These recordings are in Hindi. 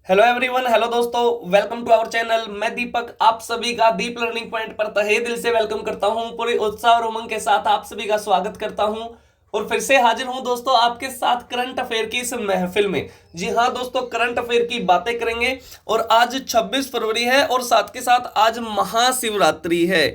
हेलो एवरीवन, हेलो दोस्तों, वेलकम टू आवर चैनल। मैं दीपक आप सभी का दीप लर्निंग पॉइंट पर तहे दिल से वेलकम करता हूं। पूरे उत्साह और उमंग के साथ आप सभी का स्वागत करता हूं और फिर से हाजिर हूं दोस्तों आपके साथ करंट अफेयर की इस महफिल में। जी हां दोस्तों, करंट अफेयर की बातें करेंगे और आज 26 फरवरी है और साथ के साथ आज महाशिवरात्रि है।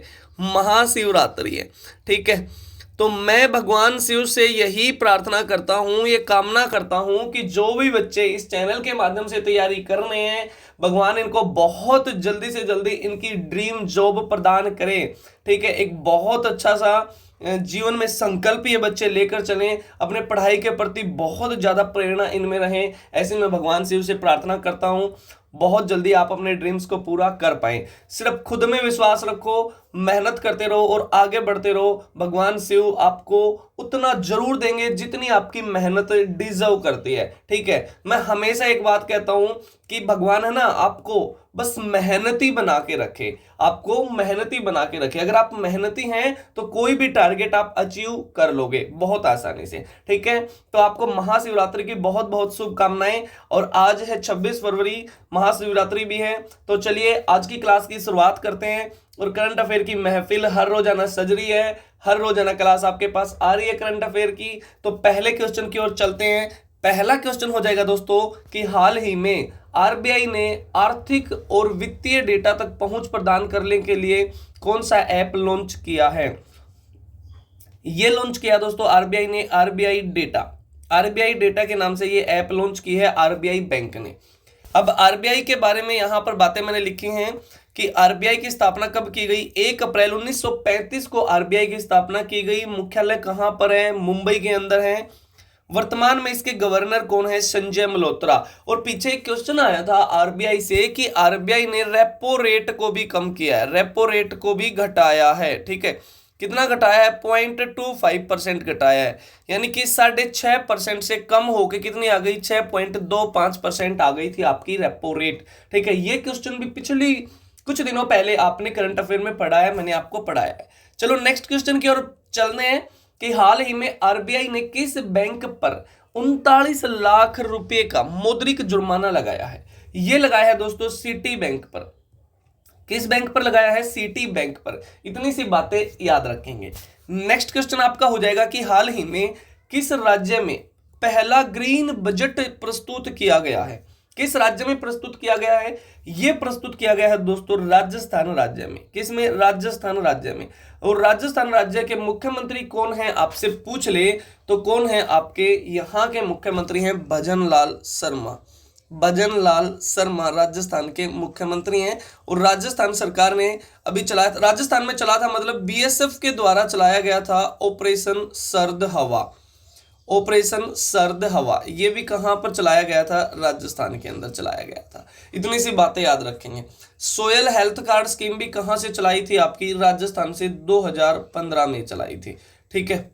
महाशिवरात्रि है, ठीक है। तो मैं भगवान शिव से यही प्रार्थना करता हूँ, ये कामना करता हूँ कि जो भी बच्चे इस चैनल के माध्यम से तैयारी कर रहे हैं, भगवान इनको बहुत जल्दी से जल्दी इनकी ड्रीम जॉब प्रदान करे। ठीक है, एक बहुत अच्छा सा जीवन में संकल्प ये बच्चे लेकर चलें, अपने पढ़ाई के प्रति बहुत ज्यादा प्रेरणा इनमें रहे। ऐसे मैं भगवान शिव से प्रार्थना करता हूँ बहुत जल्दी आप अपने ड्रीम्स को पूरा कर पाए। सिर्फ खुद में विश्वास रखो, मेहनत करते रहो और आगे बढ़ते रहो। भगवान शिव आपको उतना जरूर देंगे जितनी आपकी मेहनत डिजर्व करती है। ठीक है, मैं हमेशा एक बात कहता हूं कि भगवान है ना, आपको बस मेहनती बना के रखे, आपको मेहनती बना के रखे। अगर आप मेहनती हैं तो कोई भी टारगेट आप अचीव कर लोगे बहुत आसानी से। ठीक है, तो आपको महाशिवरात्रि की बहुत बहुत शुभकामनाएं। और आज है 26 फरवरी, महाशिवरात्रि भी है। तो चलिए आज की क्लास की शुरुआत करते हैं। और करंट अफेयर की महफिल हर रोजाना सज रही है, हर रोजाना क्लास आपके पास आ रही है करंट अफेयर की। तो पहले क्वेश्चन की ओर चलते हैं। पहला क्वेश्चन हो जाएगा दोस्तों कि हाल ही में आरबीआई ने आर्थिक और वित्तीय डेटा तक पहुंच प्रदान करने के लिए कौन सा ऐप लॉन्च किया है। ये लॉन्च किया दोस्तों आरबीआई ने, आरबीआई डेटा के नाम से ये ऐप लॉन्च की है आरबीआई बैंक ने। अब आरबीआई के बारे में यहां पर बातें मैंने लिखी हैं कि आरबीआई की स्थापना कब की गई। 1 अप्रैल 1935 को आरबीआई की स्थापना की गई। मुख्यालय कहां पर है, मुंबई के अंदर है। वर्तमान में इसके गवर्नर कौन है, संजय मल्होत्रा। और पीछे एक क्वेश्चन आया था आरबीआई से कि आरबीआई ने रेपो रेट को भी कम किया है, रेपो रेट को भी घटाया है। ठीक है, कितना घटाया है, 0.25% घटाया है, यानी कि 6.5% से कम होकर कितनी आ गई, 6.25% आ गई थी आपकी रेपो रेट। ठीक है, ये क्वेश्चन भी पिछली कुछ दिनों पहले आपने करंट अफेयर में पढ़ा है, मैंने आपको पढ़ाया है। चलो नेक्स्ट क्वेश्चन की ओर चलते हैं कि हाल ही में आरबीआई ने किस बैंक पर 39 लाख रुपए का मौद्रिक जुर्माना लगाया है। यह लगाया है दोस्तों सिटी बैंक पर। किस बैंक पर लगाया है, सिटी बैंक पर। इतनी सी बातें याद रखेंगे। नेक्स्ट क्वेश्चन आपका हो जाएगा कि हाल ही में किस राज्य में पहला ग्रीन बजट प्रस्तुत किया गया है। किस राज्य में प्रस्तुत किया गया है, यह प्रस्तुत किया गया है दोस्तों राजस्थान राज्य में। किसमें, राजस्थान राज्य में। और राजस्थान राज्य के मुख्यमंत्री कौन है, आपसे पूछ ले तो कौन है, आपके यहां के मुख्यमंत्री हैं भजन लाल शर्मा। भजन लाल शर्मा राजस्थान के मुख्यमंत्री हैं। और राजस्थान सरकार ने अभी चलाया, राजस्थान में चला था, मतलब बीएसएफ के द्वारा चलाया गया था ऑपरेशन सर्द हवा। ऑपरेशन सर्द हवा ये भी कहां पर चलाया गया था, राजस्थान के अंदर चलाया गया था। इतनी सी बातें याद रखेंगे। सोयल हेल्थ कार्ड स्कीम भी कहां से चलाई थी आपकी, राजस्थान से 2015 में चलाई थी। ठीक है,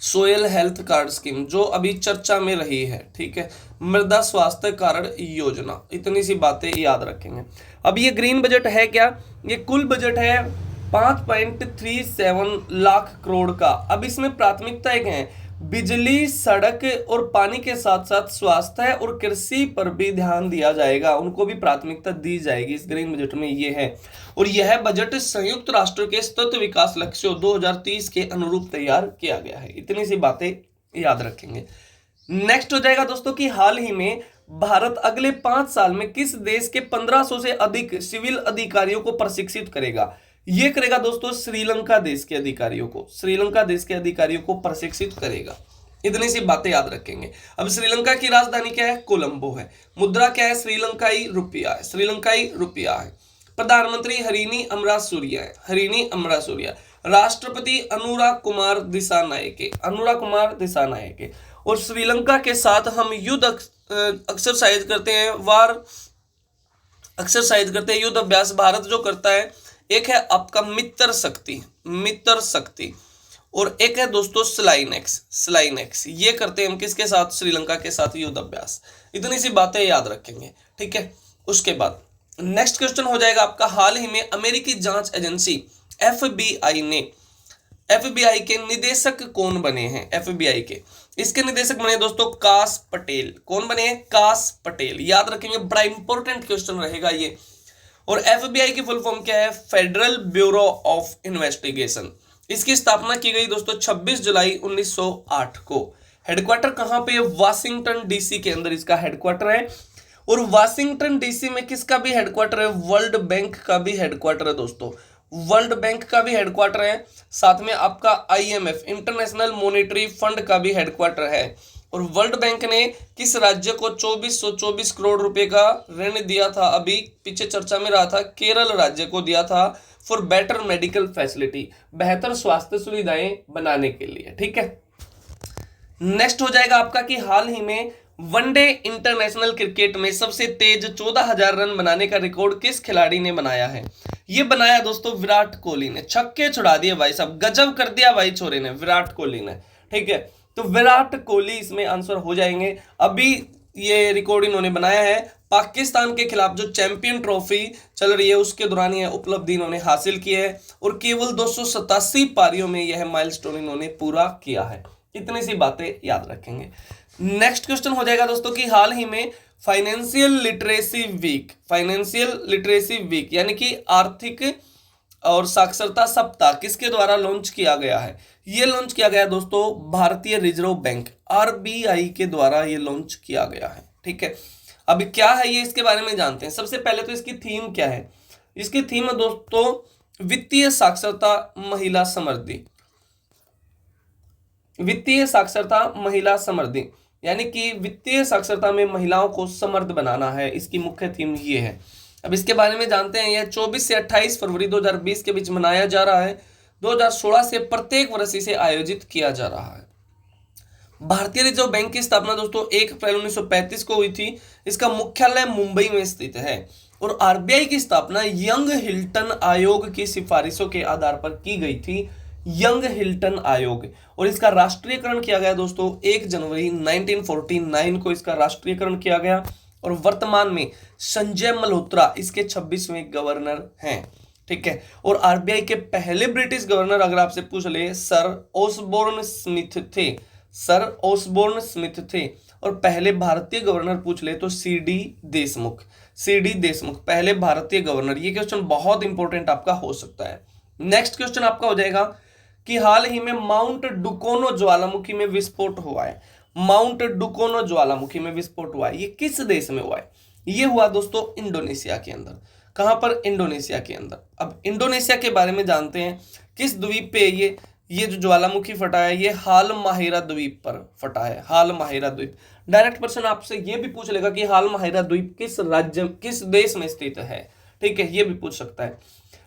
सोयल हेल्थ कार्ड स्कीम जो अभी चर्चा में रही है। ठीक है, मृदा स्वास्थ्य कार्ड योजना, इतनी सी बातें याद रखेंगे। अब ये ग्रीन बजट है क्या, ये कुल बजट है 5.37 लाख करोड़ का। अब इसमें प्राथमिकताएं क्या है, बिजली, सड़क और पानी के साथ साथ स्वास्थ्य और कृषि पर भी ध्यान दिया जाएगा, उनको भी प्राथमिकता दी जाएगी इस ग्रीन बजट में। ये है, और यह बजट संयुक्त राष्ट्र के सतत विकास लक्ष्यों 2030 के अनुरूप तैयार किया गया है। इतनी सी बातें याद रखेंगे। नेक्स्ट हो जाएगा दोस्तों कि हाल ही में भारत अगले 5 साल में किस देश के 1500 से अधिक सिविल अधिकारियों को प्रशिक्षित करेगा। यह करेगा दोस्तों श्रीलंका देश के अधिकारियों को, श्रीलंका देश के अधिकारियों को प्रशिक्षित करेगा। इतनी सी बातें याद रखेंगे। अब श्रीलंका की राजधानी क्या है, कोलंबो है। मुद्रा क्या है, श्रीलंकाई रुपया है, श्रीलंकाई रुपया है। प्रधानमंत्री हरिनी अमरासूरिया है, हरिनी अमरासूरिया। राष्ट्रपति अनुराग कुमार दिसानायके, अनुराग कुमार दिसानायके। और श्रीलंका के साथ हम युद्ध एक्सरसाइज करते हैं, वार एक्सरसाइज करते हैं, युद्ध अभ्यास भारत जो करता है। एक है आपका मित्र शक्ति, मित्र शक्ति, और एक है दोस्तों स्लाइनेक्स, स्लाइनेक्स। ये करते हैं हम किसके साथ, श्रीलंका के साथ युद्ध अभ्यास। इतनी सी बातें याद रखेंगे। ठीक है, उसके बाद नेक्स्ट क्वेश्चन हो जाएगा आपका, हाल ही में अमेरिकी जांच एजेंसी एफबीआई ने एफबीआई के निदेशक कौन बने हैं? एफबीआई के इसके निदेशक बने दोस्तों काश पटेल। कौन बने हैं? काश पटेल। याद रखेंगे, बड़ा इंपॉर्टेंट क्वेश्चन रहेगा ये। और एफबीआई की फुल फॉर्म क्या है? Federal bureau of investigation. इसकी स्थापना की गई दोस्तों 26 जुलाई 1908 को। हेडक्वार्टर कहां पे? वाशिंगटन डीसी के अंदर इसका हेडक्वार्टर है। और वाशिंगटन डीसी में किसका भी हेडक्वार्टर है? वर्ल्ड बैंक का भी हेडक्वार्टर है दोस्तों। वर्ल्ड बैंक का भी हेडक्वार्टर है। साथ में आपका आईएमएफ इंटरनेशनल मॉनेटरी फंड का भी हेडक्वार्टर है। और वर्ल्ड बैंक ने किस राज्य को 2424 करोड़ रुपए का ऋण दिया था? अभी पीछे चर्चा में रहा था, केरल राज्य को दिया था फॉर बेटर मेडिकल फैसिलिटी, बेहतर स्वास्थ्य सुविधाएं बनाने के लिए। ठीक है, नेक्स्ट हो जाएगा आपका कि हाल ही में वनडे इंटरनेशनल क्रिकेट में सबसे तेज 14,000 रन बनाने का रिकॉर्ड किस खिलाड़ी ने बनाया है? ये बनाया दोस्तों विराट कोहली ने। छक्के छुड़ा दिए भाई साहब, गजब कर दिया भाई छोरे ने, विराट कोहली ने। ठीक है, तो विराट कोहली इसमें आंसर हो जाएंगे। अभी ये रिकॉर्ड इन्होंने बनाया है। पाकिस्तान के खिलाफ जो चैंपियन ट्रॉफी चल रही है उसके दौरान यह उपलब्धि इन्होंने हासिल की है और केवल 287 पारियों में यह माइलस्टोन इन्होंने पूरा किया है। इतनी सी बातें याद रखेंगे। नेक्स्ट क्वेश्चन हो जाएगा दोस्तों कि हाल ही में फाइनेंशियल लिटरेसी वीक यानी कि आर्थिक और साक्षरता सप्ताह किसके द्वारा लॉन्च किया गया है? ये लॉन्च किया गया दोस्तों भारतीय रिजर्व बैंक आरबीआई के द्वारा ये लॉन्च किया गया है। ठीक है, अभी क्या है ये, इसके बारे में जानते हैं। सबसे पहले तो इसकी थीम क्या है? इसकी थीम है दोस्तों वित्तीय साक्षरता महिला समृद्धि। वित्तीय साक्षरता महिला समृद्धि यानी कि वित्तीय साक्षरता में महिलाओं को समर्थ बनाना है, इसकी मुख्य थीम ये है। अब इसके बारे में जानते हैं। यह 24 से 28 फरवरी 2020 के बीच मनाया जा रहा है। 2016 से प्रत्येक वर्ष इसे आयोजित किया जा रहा है। भारतीय रिजर्व बैंक की स्थापना दोस्तों 1 अप्रैल 1935 को हुई थी। इसका मुख्यालय मुंबई में स्थित है। और आरबीआई की स्थापना यंग हिल्टन आयोग की सिफारिशों के आधार पर की गई थी। यंग हिल्टन आयोग। और इसका राष्ट्रीयकरण किया गया दोस्तों 1 जनवरी 1949 को इसका राष्ट्रीयकरण किया गया। और वर्तमान में संजय मल्होत्रा इसके 26वें गवर्नर हैं। ठीक है, और आरबीआई के पहले ब्रिटिश गवर्नर अगर आपसे पूछ ले सर ओसबोर्न स्मिथ थे। सर ओसबोर्न स्मिथ थे। और पहले भारतीय गवर्नर पूछ ले तो सीडी देशमुख पहले भारतीय गवर्नर। ये क्वेश्चन बहुत इंपॉर्टेंट आपका हो सकता है। नेक्स्ट क्वेश्चन आपका हो जाएगा कि हाल ही में माउंट डुकोनो ज्वालामुखी में विस्फोट हुआ है। माउंट डुकोनो ज्वालामुखी में विस्फोट हुआ है, ये किस देश में हुआ है? ये हुआ दोस्तों इंडोनेशिया के अंदर। कहां पर? इंडोनेशिया के अंदर। अब इंडोनेशिया के बारे में जानते हैं। किस द्वीप पे ये जो ज्वालामुखी फटा है ये हालमाहेरा द्वीप पर फटा है। हालमाहेरा द्वीप। डायरेक्ट पर्सन आपसे ये भी पूछ लेगा कि हालमाहेरा द्वीप किस देश में स्थित है। ठीक है, ये भी पूछ सकता है।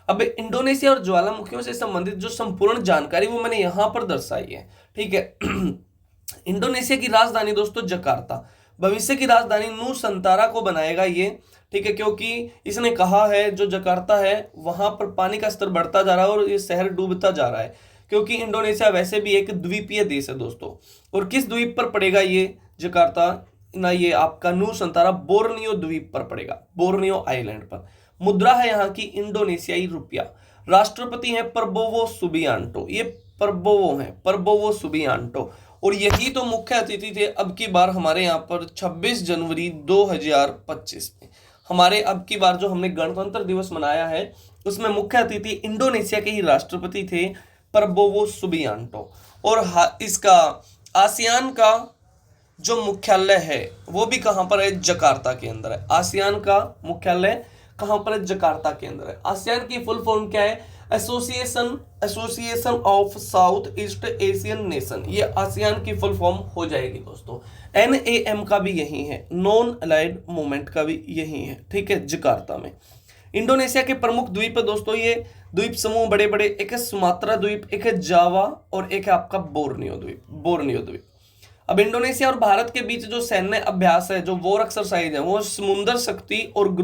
अब इंडोनेशिया और ज्वालामुखियों से संबंधित जो संपूर्ण जानकारी वो मैंने यहां पर दर्शाई है। ठीक है, इंडोनेशिया की राजधानी दोस्तों जकार्ता। भविष्य की राजधानी नूसंतारा को बनाएगा ये। ठीक है, क्योंकि इसने कहा है जो जकार्ता है वहां पर पानी का स्तर बढ़ता जा रहा है और ये शहर डूबता जा रहा है, क्योंकि इंडोनेशिया वैसे भी एक द्वीपीय देश है दोस्तों। और किस द्वीप पर पड़ेगा ये जकार्ता ना? ये आपका नूसंतारा बोर्नियो द्वीप पर पड़ेगा, बोर्नियो आइलैंड पर। मुद्रा है यहाँ की इंडोनेशियाई रुपया। राष्ट्रपति हैं प्रबोवो सुबियांटो। ये प्रबोवो सुबियांटो। और यही तो मुख्य अतिथि थे अब की बार हमारे यहाँ पर 26 जनवरी 2025 में। हमारे अब की बार जो हमने गणतंत्र दिवस मनाया है उसमें मुख्य अतिथि इंडोनेशिया के ही राष्ट्रपति थे प्रबोवो सुबियांटो। और इसका आसियान का जो मुख्यालय है वो भी कहां पर है? जकार्ता के अंदर है। आसियान का मुख्यालय कहां पर है? जकार्ता के अंदर है। आसियान की फुल फॉर्म क्या है? Association of south east Asian nation. ये आसियान की फुल फॉर्म हो जाएगी दोस्तों। NAM का भी यही है, नॉन अलाइड मूवमेंट का भी यही है। ठीक है, जकार्ता में। इंडोनेशिया के प्रमुख द्वीप है दोस्तों ये द्वीप समूह बड़े बड़े। एक है सुमात्रा द्वीप, एक है जावा और एक है आपका बोर्नियो द्वीप। अब इंडोनेशिया और भारत के बीच जो सैन्य अभ्यास है, जो वॉर एक्सरसाइज है, वो समुद्र शक्ति और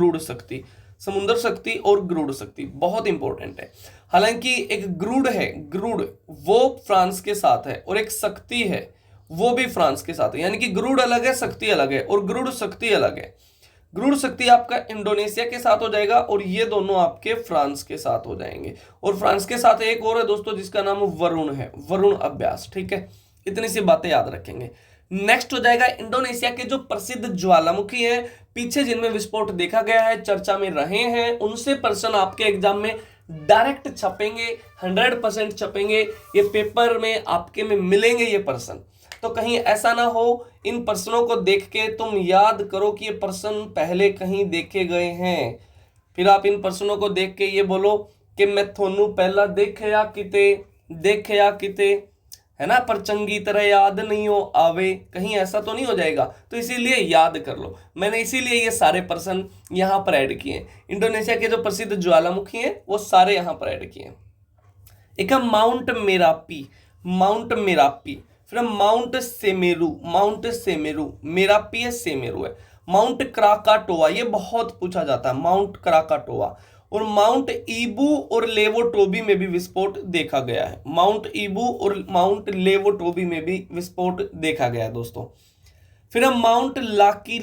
गरुड़ शक्ति बहुत इंपॉर्टेंट है। हालांकि एक गरुड़ वो फ्रांस के साथ है और एक शक्ति है वो भी फ्रांस के साथ है। यानी कि गरुड़ अलग है, शक्ति अलग है और गरुड़ शक्ति अलग है। गरुड़ शक्ति आपका इंडोनेशिया के साथ हो जाएगा और ये दोनों आपके फ्रांस के साथ हो जाएंगे। और फ्रांस के साथ एक और है दोस्तों जिसका नाम वरुण है, वरुण अभ्यास। ठीक है, इतनी सी बातें याद रखेंगे। नेक्स्ट हो जाएगा इंडोनेशिया के जो प्रसिद्ध ज्वालामुखी है, पीछे जिनमें विस्फोट देखा गया है, चर्चा में रहे हैं, उनसे प्रश्न आपके एग्जाम में डायरेक्ट छपेंगे, 100% छपेंगे, ये पेपर में आपके में मिलेंगे ये प्रश्न। तो कहीं ऐसा ना हो इन प्रश्नों को देख के तुम याद करो कि ये प्रश्न पहले कहीं देखे गए हैं, फिर आप इन प्रश्नों को देख के ये बोलो कि मैं थोनू पहला देखया किते, है ना, पर चंगी तरह याद नहीं हो आवे, कहीं ऐसा तो नहीं हो जाएगा। तो इसीलिए याद कर लो, मैंने इसीलिए ये सारे प्रश्न यहां पर ऐड किए। इंडोनेशिया के जो प्रसिद्ध ज्वालामुखी हैं वो सारे यहां पर ऐड किए। एक है माउंट मेरापी, फिर माउंट सेमेरू, मेरापी है, सेमेरू है। माउंट क्राकाटोआ, ये बहुत पूछा जाता है, माउंट क्राकाटोआ। और माउंट ईबू और लेवोटोबी में भी विस्फोट देखा गया है, माउंट ईबू और माउंट लेवोटोबी में भी विस्फोट देखा गया है दोस्तों। फिर माउंट लाकी,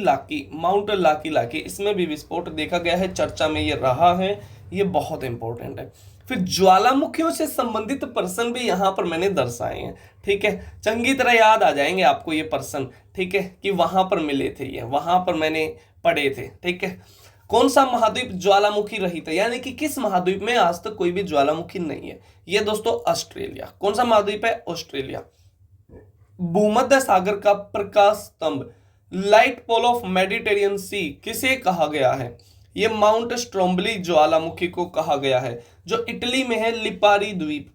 इसमें भी विस्फोट देखा गया है, चर्चा में ये रहा है, ये बहुत इंपॉर्टेंट है। फिर ज्वालामुखियों से संबंधित प्रश्न भी यहां पर मैंने दर्शाए हैं। ठीक है, चंगी तरह याद आ जाएंगे आपको ये प्रश्न। ठीक है, कि वहां पर मिले थे, ये वहां पर मैंने पढ़े थे। ठीक है, कौन सा महाद्वीप ज्वालामुखी रहित है, यानी कि किस महाद्वीप में आज तक कोई भी ज्वालामुखी नहीं है? ये दोस्तों ऑस्ट्रेलिया। कौन सा महाद्वीप है? ऑस्ट्रेलिया। भूमध्य सागर का प्रकाश स्तंभ, लाइट पोल ऑफ मेडिटेरियन सी, किसे कहा गया है? ये माउंट स्ट्रोम्बली ज्वालामुखी को कहा गया है, जो इटली में है, लिपारी द्वीप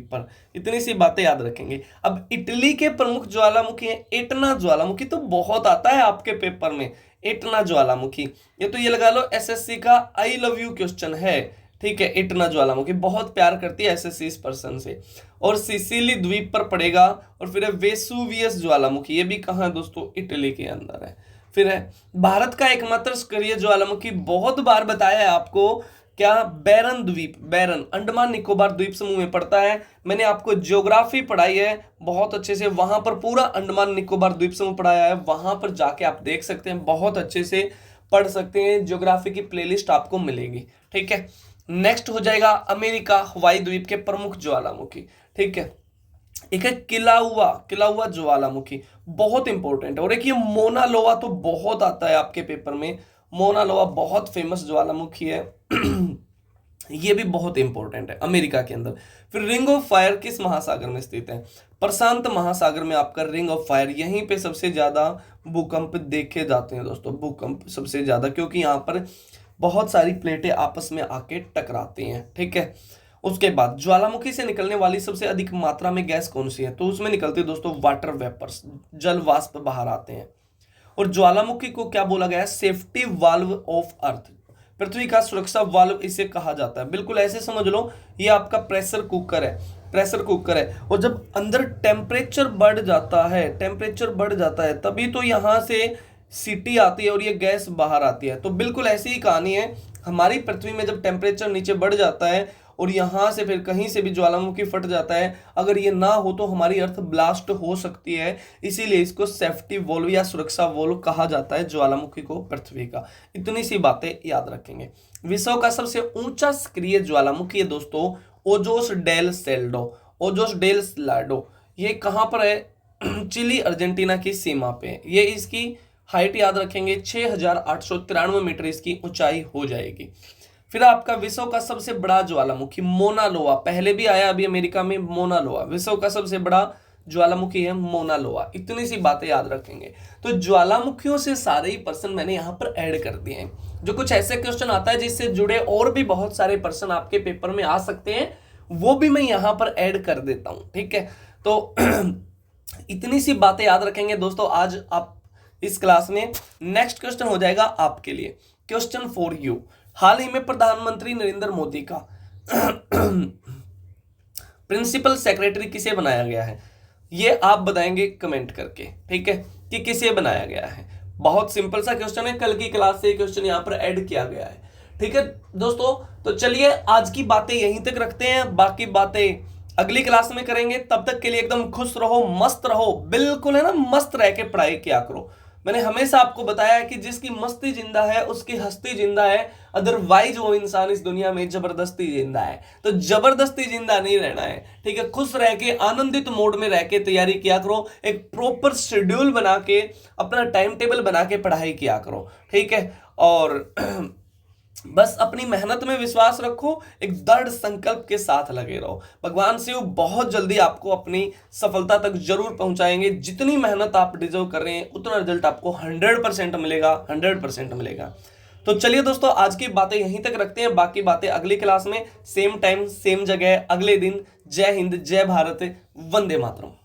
पर। इतनी सी बातें याद रखेंगे। अब इटली के प्रमुख ज्वालामुखी हैं एटना ज्वालामुखी, तो बहुत आता है आपके पेपर में एटना ज्वालामुखी। ये तो ये लगा लो एसएससी का आई लव यू क्वेश्चन है। ठीक है, एटना ज्वालामुखी बहुत प्यार करती है एसएससी इस पर्सन से। और सिसिली द्वीप पर पड़ेगा। और फिर है वेसुवियस ज्वालामुखी, ये भी कहाँ है दोस्तों? इटली के अंदर है। फिर है भारत का एकमात्र सक्रिय ज्वालामुखी, बहुत बार बताया है आपको, क्या? बैरन द्वीप, बैरन अंडमान निकोबार द्वीप समूह में पड़ता है। मैंने आपको ज्योग्राफी पढ़ाई है बहुत अच्छे से, वहां पर पूरा अंडमान निकोबार द्वीप समूह पढ़ाया है, वहां पर जाके आप देख सकते हैं, बहुत अच्छे से पढ़ सकते हैं, ज्योग्राफी की प्लेलिस्ट आपको मिलेगी। ठीक है, नेक्स्ट हो जाएगा अमेरिका हवाई द्वीप के प्रमुख ज्वालामुखी। ठीक है, एक है किलाउआ ज्वालामुखी, बहुत इंपॉर्टेंट है। और एक ये मोना लोआ, तो बहुत आता है आपके पेपर में, मोना लोआ बहुत फेमस ज्वालामुखी है ये भी बहुत इंपॉर्टेंट है अमेरिका के अंदर। फिर रिंग ऑफ फायर किस महासागर में स्थित है? प्रशांत महासागर में आपका रिंग ऑफ फायर, यहीं पे सबसे ज्यादा भूकंप देखे जाते हैं दोस्तों, भूकंप सबसे ज्यादा, क्योंकि यहाँ पर बहुत सारी प्लेटें आपस में आके टकराती हैं। ठीक है, उसके बाद ज्वालामुखी से निकलने वाली सबसे अधिक मात्रा में गैस कौन सी है? तो उसमें निकलती है दोस्तों वाटर वेपर्स, जल वाष्प बाहर आते हैं। और ज्वालामुखी को क्या बोला गया है? सेफ्टी वाल्व ऑफ अर्थ, पृथ्वी का सुरक्षा वाल्व इसे कहा जाता है। बिल्कुल ऐसे समझ लो, ये आपका प्रेशर कुकर है। और जब अंदर टेम्परेचर बढ़ जाता है तभी तो यहां से सीटी आती है और ये गैस बाहर आती है। तो बिल्कुल ऐसी ही कहानी है, हमारी पृथ्वी में जब टेम्परेचर नीचे बढ़ जाता है और यहां से फिर कहीं से भी ज्वालामुखी फट जाता है, अगर ये ना हो तो हमारी अर्थ ब्लास्ट हो सकती है। इसीलिए इसको सेफ्टी वॉल्व या सुरक्षा वॉल्व कहा जाता है ज्वालामुखी को पृथ्वी का। इतनी सी बातें याद रखेंगे। विश्व का सबसे ऊंचा सक्रिय ज्वालामुखी है दोस्तों ओजोस डेल सैल्डो। ये कहां पर है? चिली अर्जेंटीना की सीमा पे। ये इसकी हाइट याद रखेंगे 6893 मीटर इसकी ऊंचाई हो जाएगी। फिर आपका विश्व का सबसे बड़ा ज्वालामुखी मोना लोआ, पहले भी आया अभी अमेरिका में मोना लोआ, विश्व का सबसे बड़ा ज्वालामुखी है मोना लोआ। इतनी सी बातें याद रखेंगे। तो ज्वालामुखियों से सारे ही प्रश्न मैंने यहाँ पर ऐड कर दिए हैं। जो कुछ ऐसे क्वेश्चन आता है जिससे जुड़े और भी बहुत सारे प्रश्न आपके पेपर में आ सकते हैं, वो भी मैं यहाँ पर ऐड कर देता हूँ। ठीक है, तो इतनी सी बातें याद रखेंगे दोस्तों आज आप इस क्लास में। नेक्स्ट क्वेश्चन हो जाएगा आपके लिए, क्वेश्चन फॉर यू। हाल ही में प्रधानमंत्री नरेंद्र मोदी का प्रिंसिपल सेक्रेटरी किसे बनाया गया है? ये आप बताएंगे कमेंट करके। ठीक है, कि किसे बनाया गया है। बहुत सिंपल सा क्वेश्चन है, कल की क्लास से क्वेश्चन यहाँ पर ऐड किया गया है। ठीक है दोस्तों, तो चलिए आज की बातें यहीं तक रखते हैं, बाकी बातें अगली क्लास में करेंगे। तब तक के लिए एकदम खुश रहो, मस्त रहो, बिल्कुल है ना, मस्त रह के पढ़ाई किया करो। मैंने हमेशा आपको बताया है कि जिसकी मस्ती जिंदा है उसकी हस्ती जिंदा है, अदरवाइज वो इंसान इस दुनिया में जबरदस्ती जिंदा है। तो जबरदस्ती जिंदा नहीं रहना है, ठीक है। खुश रह के, आनंदित मोड में रह के तैयारी किया करो, एक प्रॉपर शेड्यूल बना के, अपना टाइम टेबल बना के पढ़ाई किया करो, ठीक है। और बस अपनी मेहनत में विश्वास रखो, एक दृढ़ संकल्प के साथ लगे रहो। भगवान शिव बहुत जल्दी आपको अपनी सफलता तक जरूर पहुंचाएंगे। जितनी मेहनत आप डिजर्व कर रहे हैं उतना रिजल्ट आपको 100% मिलेगा, 100% मिलेगा। तो चलिए दोस्तों, आज की बातें यहीं तक रखते हैं, बाकी बातें अगली क्लास में सेम टाइम सेम जगह अगले दिन। जय हिंद, जय भारत, वंदे मातरम।